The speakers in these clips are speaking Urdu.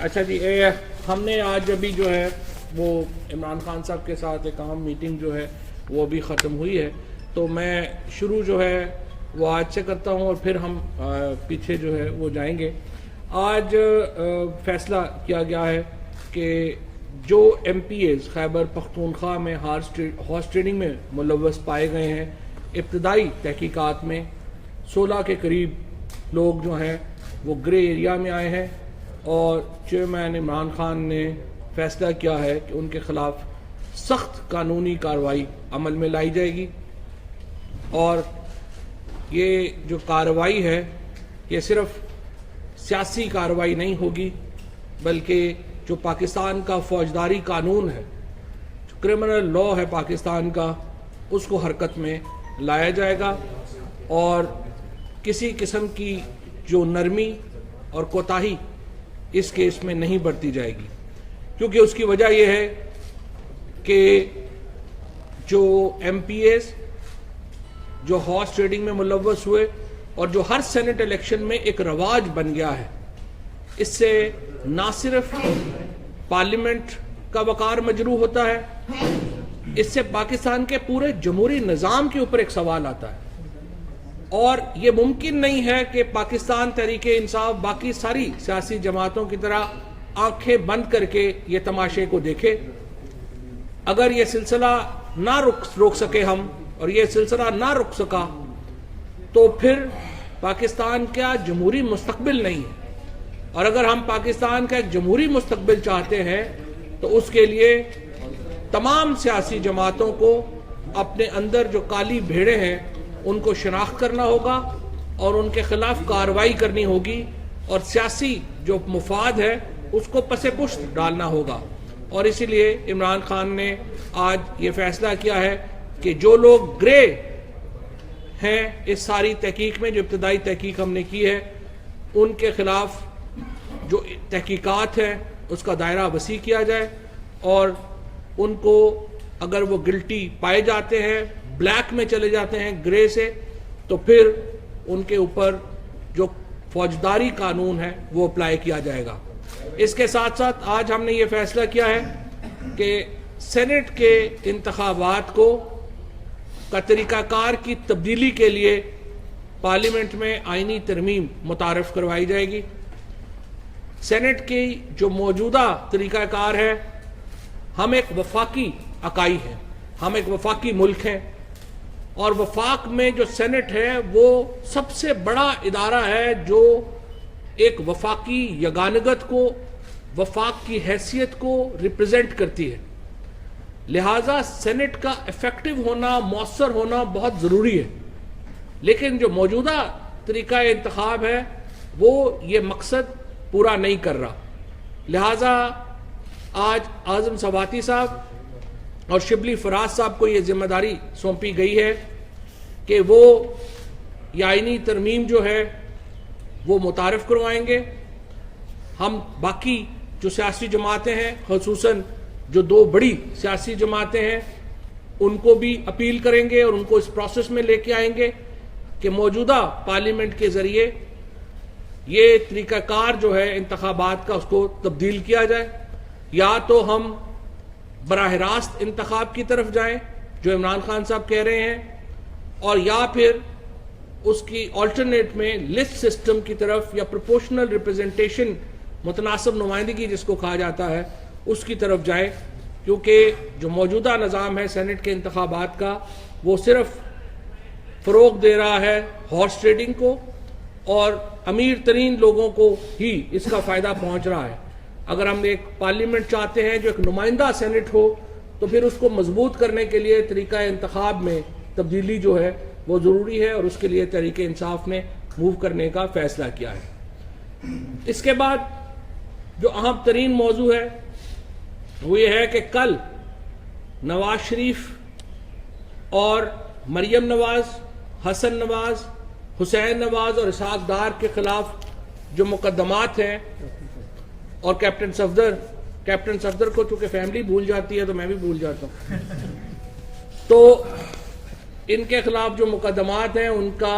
اچھا جی، ہم نے آج ابھی جو ہے وہ عمران خان صاحب کے ساتھ ایک اہم میٹنگ جو ہے وہ ابھی ختم ہوئی ہے، تو میں شروع جو ہے وہ آج سے کرتا ہوں اور پھر ہم پیچھے جو ہے وہ جائیں گے۔ آج فیصلہ کیا گیا ہے کہ جو M P as Khyber Pakhtunkhwa میں ہارس ٹریڈنگ میں ملوث پائے گئے ہیں، ابتدائی تحقیقات میں 16 کے قریب لوگ جو ہیں وہ گرے ایریا میں آئے ہیں، اور چیئرمین عمران خان نے فیصلہ کیا ہے کہ ان کے خلاف سخت قانونی کارروائی عمل میں لائی جائے گی، اور یہ جو کارروائی ہے یہ صرف سیاسی کارروائی نہیں ہوگی، بلکہ جو پاکستان کا فوجداری قانون ہے، جو کرمنل لا ہے پاکستان کا، اس کو حرکت میں لایا جائے گا، اور کسی قسم کی جو نرمی اور کوتاہی اس کیس میں نہیں برتی جائے گی، کیونکہ اس کی وجہ یہ ہے کہ جو ایم پی ایز جو ہارس ٹریڈنگ میں ملوث ہوئے اور جو ہر سینٹ الیکشن میں ایک رواج بن گیا ہے، اس سے نہ صرف پارلیمنٹ کا وقار مجروح ہوتا ہے، اس سے پاکستان کے پورے جمہوری نظام کے اوپر ایک سوال آتا ہے، اور یہ ممکن نہیں ہے کہ پاکستان تحریک انصاف باقی ساری سیاسی جماعتوں کی طرح آنکھیں بند کر کے یہ تماشے کو دیکھے۔ اگر یہ سلسلہ نہ روک سکے ہم، اور یہ سلسلہ نہ رک سکا، تو پھر پاکستان کا جمہوری مستقبل نہیں ہے، اور اگر ہم پاکستان کا ایک جمہوری مستقبل چاہتے ہیں تو اس کے لیے تمام سیاسی جماعتوں کو اپنے اندر جو کالی بھیڑیں ہیں ان کو شناخت کرنا ہوگا، اور ان کے خلاف کارروائی کرنی ہوگی، اور سیاسی جو مفاد ہے اس کو پس پشت ڈالنا ہوگا۔ اور اسی لیے عمران خان نے آج یہ فیصلہ کیا ہے کہ جو لوگ گرے ہیں اس ساری تحقیق میں، جو ابتدائی تحقیق ہم نے کی ہے، ان کے خلاف جو تحقیقات ہیں اس کا دائرہ وسیع کیا جائے، اور ان کو اگر وہ گلٹی پائے جاتے ہیں، بلیک میں چلے جاتے ہیں گرے سے، تو پھر ان کے اوپر جو فوجداری قانون ہے وہ اپلائی کیا جائے گا۔ اس کے ساتھ ساتھ آج ہم نے یہ فیصلہ کیا ہے کہ سینٹ کے انتخابات کا طریقہ کار کی تبدیلی کے لیے پارلیمنٹ میں آئینی ترمیم متعارف کروائی جائے گی۔ سینٹ کی جو موجودہ طریقہ کار ہے، ہم ایک وفاقی اکائی ہیں، ہم ایک وفاقی ملک ہیں، اور وفاق میں جو سینٹ ہے وہ سب سے بڑا ادارہ ہے جو ایک وفاقی یگانگت کو، وفاق کی حیثیت کو ریپرزینٹ کرتی ہے، لہٰذا سینٹ کا ایفیکٹو ہونا، مؤثر ہونا بہت ضروری ہے۔ لیکن جو موجودہ طریقہ انتخاب ہے وہ یہ مقصد پورا نہیں کر رہا، لہٰذا آج اعظم سواتی صاحب اور شبلی فراز صاحب کو یہ ذمہ داری سونپی گئی ہے کہ وہ یہ آئینی ترمیم جو ہے وہ متعارف کروائیں گے۔ ہم باقی جو سیاسی جماعتیں ہیں، خصوصاً جو 2 بڑی سیاسی جماعتیں ہیں، ان کو بھی اپیل کریں گے اور ان کو اس پروسیس میں لے کے آئیں گے کہ موجودہ پارلیمنٹ کے ذریعے یہ طریقہ کار جو ہے انتخابات کا اس کو تبدیل کیا جائے، یا تو ہم براہ راست انتخاب کی طرف جائیں جو عمران خان صاحب کہہ رہے ہیں، اور یا پھر اس کی آلٹرنیٹ میں لسٹ سسٹم کی طرف، یا پروپورشنل ریپرزنٹیشن، متناسب نمائندگی جس کو کہا جاتا ہے، اس کی طرف جائیں، کیونکہ جو موجودہ نظام ہے سینٹ کے انتخابات کا وہ صرف فروغ دے رہا ہے ہارس ٹریڈنگ کو، اور امیر ترین لوگوں کو ہی اس کا فائدہ پہنچ رہا ہے۔ اگر ہم ایک پارلیمنٹ چاہتے ہیں جو ایک نمائندہ سینٹ ہو، تو پھر اس کو مضبوط کرنے کے لیے طریقہ انتخاب میں تبدیلی جو ہے وہ ضروری ہے، اور اس کے لیے تحریک انصاف نے موو کرنے کا فیصلہ کیا ہے۔ اس کے بعد جو اہم ترین موضوع ہے وہ یہ ہے کہ کل نواز شریف اور مریم نواز، حسن نواز، حسین نواز اور اسحاق ڈار کے خلاف جو مقدمات ہیں، اور کیپٹن صفدر کو چونکہ فیملی بھول جاتی ہے تو میں بھی بھول جاتا ہوں، تو ان کے خلاف جو مقدمات ہیں ان کا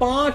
5,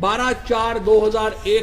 12/4/2001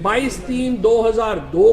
22/3/2002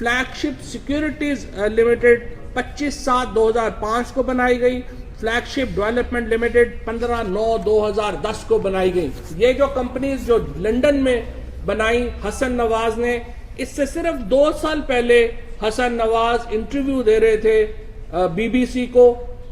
فلیگ شپ سیکورٹیز لمیٹڈ 25/7/2005 کو بنائی گئی. فلیگ شپ ڈیولپمنٹ لمیٹڈ 15/9/2010 کو بنائی گئی. یہ جو کمپنیز جو لنڈن میں بنائی حسن نواز نے, اس سے صرف 2 سال پہلے حسن نواز انٹرویو دے رہے تھے BBC کو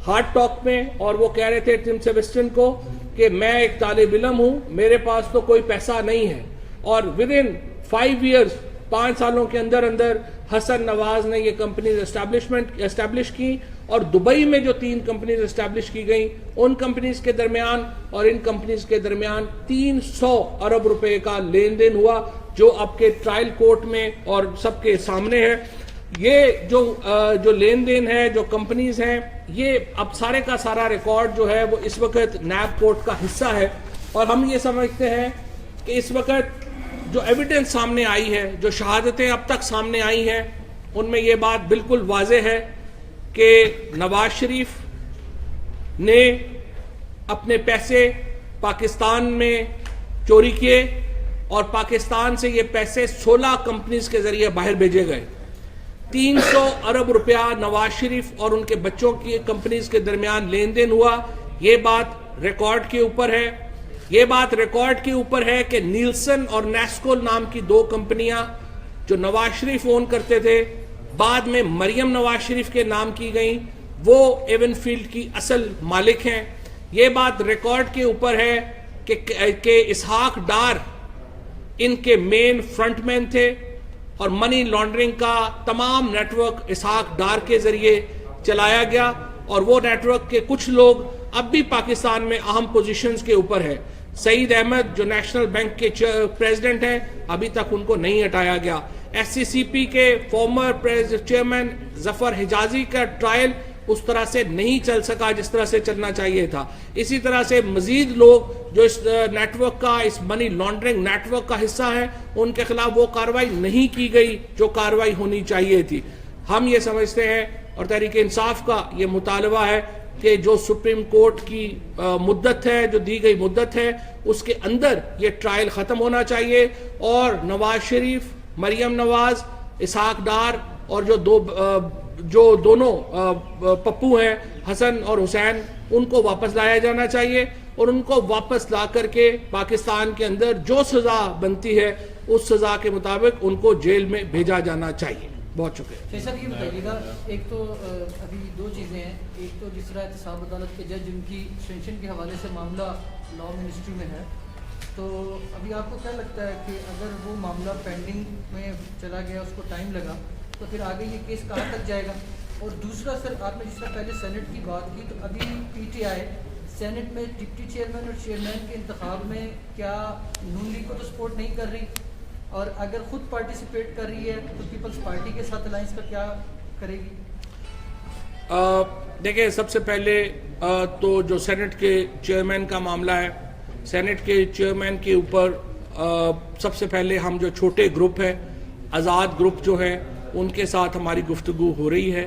ہارٹ ٹاک میں, اور وہ کہہ رہے تھے ٹم سیبسٹن کو کہ میں ایک طالب علم ہوں, میرے پاس تو کوئی پیسہ نہیں ہے. اور ود ان 5 ایئرز 5 سالوں کے اندر حسن نواز نے یہ کمپنیز اسٹیبلش کی, اور دبئی میں جو 3 کمپنیز اسٹیبلش کی گئیں, ان کمپنیز کے درمیان اور ان کمپنیز کے درمیان 300 ارب روپے کا لین دین ہوا, جو آپ کے ٹرائل کورٹ میں اور سب کے سامنے ہے. یہ جو لین دین ہے, جو کمپنیز ہیں, یہ اب سارے کا سارا ریکارڈ جو ہے وہ اس وقت نیب کورٹ کا حصہ ہے. اور ہم یہ سمجھتے ہیں کہ اس وقت جو ایویڈنس سامنے آئی ہے, جو شہادتیں اب تک سامنے آئی ہیں, ان میں یہ بات بالکل واضح ہے کہ نواز شریف نے اپنے پیسے پاکستان میں چوری کیے, اور پاکستان سے یہ پیسے 16 کمپنیز کے ذریعے باہر بھیجے گئے. 300 ارب روپیہ نواز شریف اور ان کے بچوں کی کمپنیز کے درمیان لین دین ہوا. یہ بات ریکارڈ کے اوپر ہے. یہ بات ریکارڈ کے اوپر ہے کہ نیلسن اور نیسکول نام کی 2 کمپنیاں جو نواز شریف اون کرتے تھے, بعد میں مریم نواز شریف کے نام کی گئیں, وہ ایون فیلڈ کی اصل مالک ہیں. یہ بات ریکارڈ کے اوپر ہے کہ اسحاق ڈار ان کے مین فرنٹ مین تھے, اور منی لانڈرنگ کا تمام نیٹ ورک اسحاق ڈار کے ذریعے چلایا گیا, اور وہ نیٹ ورک کے کچھ لوگ اب بھی پاکستان میں اہم پوزیشنز کے اوپر ہیں. سعید احمد جو نیشنل بینک کے پریزیڈنٹ ہیں, ابھی تک ان کو نہیں ہٹایا گیا. SCCP کے فارمر چیئرمین ظفر حجازی کا ٹرائل اس طرح سے نہیں چل سکا جس طرح سے چلنا چاہیے تھا. اسی طرح سے مزید لوگ جو اس نیٹ ورک کا, اس منی لانڈرنگ نیٹ ورک کا حصہ ہیں, ان کے خلاف وہ کارروائی نہیں کی گئی جو کارروائی ہونی چاہیے تھی. ہم یہ سمجھتے ہیں, اور تحریک انصاف کا یہ مطالبہ ہے کہ جو سپریم کورٹ کی مدت ہے, جو دی گئی مدت ہے, اس کے اندر یہ ٹرائل ختم ہونا چاہیے, اور نواز شریف, مریم نواز, اسحاق ڈار اور جو دونوں پپو ہیں حسن اور حسین, ان کو واپس لایا جانا چاہیے, اور ان کو واپس لا کر کے پاکستان کے اندر جو سزا بنتی ہے اس سزا کے مطابق ان کو جیل میں بھیجا جانا چاہیے. بہت شکریہ. جیسا کہ یہ بتائیے گا, ایک تو ابھی 2 چیزیں ہیں. ایک تو جس طرح احتساب عدالت کے جج جن کی ایکسٹینشن کے حوالے سے معاملہ لاء منسٹری میں ہے, تو ابھی آپ کو کیا لگتا ہے کہ اگر وہ معاملہ پینڈنگ میں چلا گیا, اس کو ٹائم لگا, تو پھر آگے یہ کیس کہاں تک جائے گا؟ اور دوسرا سر, آپ نے جس طرح پہلے سینٹ کی بات کی, تو ابھی PTI سینٹ میں ڈپٹی چیئرمین اور چیئرمین کے انتخاب میں کیا نون لیگ کو تو سپورٹ نہیں کر رہی, اور اگر خود پارٹیسپیٹ کر رہی ہے تو پیپلز پارٹی کے ساتھ الائنس کا کیا کرے گی؟ دیکھیں, سب سے پہلے تو جو سینٹ کے چیئرمین کا معاملہ ہے, سینٹ کے چیئرمین کے اوپر سب سے پہلے ہم جو چھوٹے گروپ ہیں, آزاد گروپ جو ہے, ان کے ساتھ ہماری گفتگو ہو رہی ہے.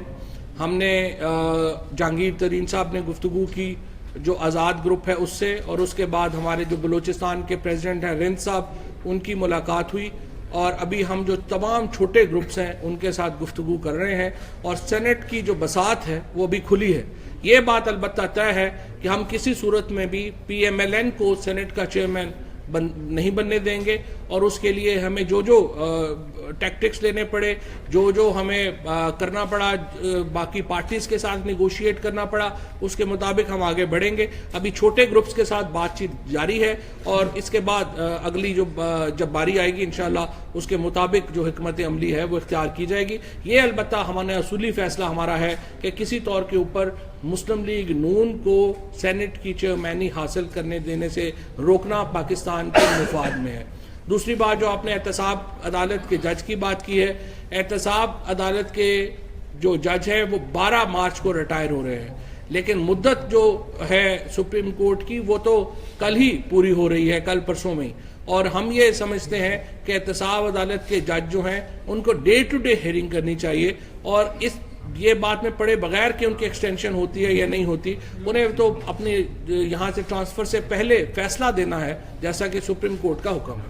ہم نے جہانگیر ترین صاحب نے گفتگو کی جو آزاد گروپ ہے اس سے, اور اس کے بعد ہمارے جو بلوچستان کے پریزیڈنٹ ہیں رند صاحب, ان کی ملاقات ہوئی, اور ابھی ہم جو تمام چھوٹے گروپس ہیں ان کے ساتھ گفتگو کر رہے ہیں, اور سینٹ کی جو بساط ہے وہ بھی کھلی ہے. یہ بات البتہ طے ہے کہ ہم کسی صورت میں بھی PMLN کو سینٹ کا چیئرمین نہیں بننے دیں گے, اور اس کے لیے ہمیں جو ٹیکٹکس لینے پڑے, جو ہمیں کرنا پڑا, باقی پارٹیز کے ساتھ نیگوشیٹ کرنا پڑا, اس کے مطابق ہم آگے بڑھیں گے. ابھی چھوٹے گروپس کے ساتھ بات چیت جاری ہے, اور اس کے بعد اگلی جب باری آئے گی انشاءاللہ اس کے مطابق جو حکمت عملی ہے وہ اختیار کی جائے گی. یہ البتہ ہمارا اصولی فیصلہ ہمارا ہے کہ کسی طور کے اوپر مسلم لیگ نون کو سینٹ کی چیئرمینی حاصل کرنے دینے سے روکنا پاکستان کے مفاد میں ہے. دوسری بات جو آپ نے احتساب عدالت کے جج کی بات کی ہے, احتساب عدالت کے جو جج ہیں وہ 12 مارچ کو ریٹائر ہو رہے ہیں, لیکن مدت جو ہے سپریم کورٹ کی وہ تو کل ہی پوری ہو رہی ہے, کل پرسوں میں ہی. اور ہم یہ سمجھتے ہیں کہ احتساب عدالت کے جج جو ہیں ان کو ڈے ٹو ڈے ہیئرنگ کرنی چاہیے, اور یہ بات میں پڑے بغیر کہ ان کی ایکسٹینشن ہوتی ہے یا نہیں ہوتی, انہیں تو اپنے یہاں سے ٹرانسفر سے پہلے فیصلہ دینا ہے جیسا کہ سپریم کورٹ کا حکم ہے.